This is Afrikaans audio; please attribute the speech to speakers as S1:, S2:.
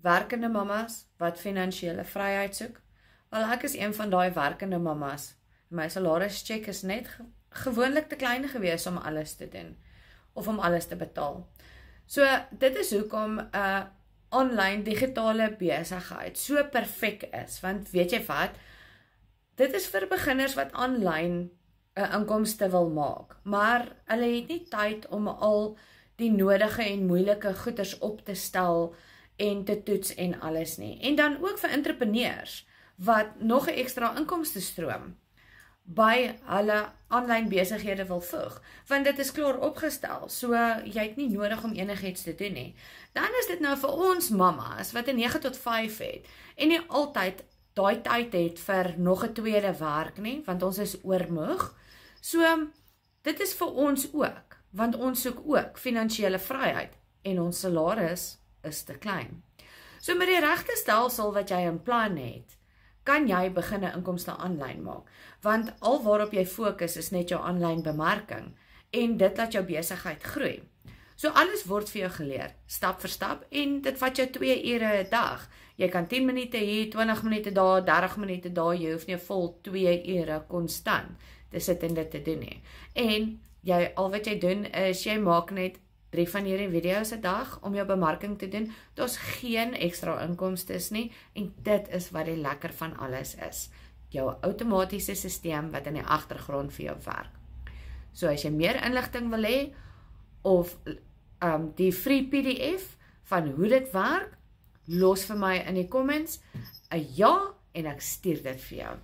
S1: werkende mamas wat finansiële vryheid soek. Wel, ek is een van daai werkende mamas. My salarischeck is net gewoonlik te klein gewees om alles te doen, of om alles te betaal. So, dit is hoekom online digitale besigheid so perfek is, want weet jy wat, dit is vir beginners wat online inkomste wil maak, maar hulle het nie tyd om al die nodige en moeilike goeders op te stel en te toets en alles nie. En dan ook vir entrepreneurs wat nog 'n ekstra inkomste stroom by hulle aanlyn besighede wil voeg, want dit is klaar opgestel, so jy het nie nodig om enigiets te doen nie. Dan is dit nou vir ons mamas wat 'n 9 tot 5 het en nie altyd daai tyd het vir nog 'n tweede werk nie, want ons is oormoeg. So dit is vir ons ook, want ons soek ook finansiële vryheid en ons salaris is te klein. So met die regte stelsel wat jy in plan het, kan jy begin 'n inkomste aanlyn maak, want al waarop jy fokus is net jou aanlyn bemarking en dit laat jou besigheid groei. So alles word vir jou geleer, stap vir stap, en dit vat jou 2 ure 'n dag. Jy kan 10 minute hier, 20 minute daar, 30 minute daar, jy hoef nie 'n vol 2 ure konstant te sit en dit te doen nie. En al wat jy doen is, jy maak net 3 van hierdie video's 'n dag om jou bemarking te doen. Daar's geen ekstra inkomstes nie, en dit is wat die lekker van alles is. Jou outomatiese stelsel wat in die agtergrond vir jou werk. So as jy meer inligting wil hê, of die free PDF van hoe dit werk, los vir my in die comments 'n ja en ek stuur dit vir jou.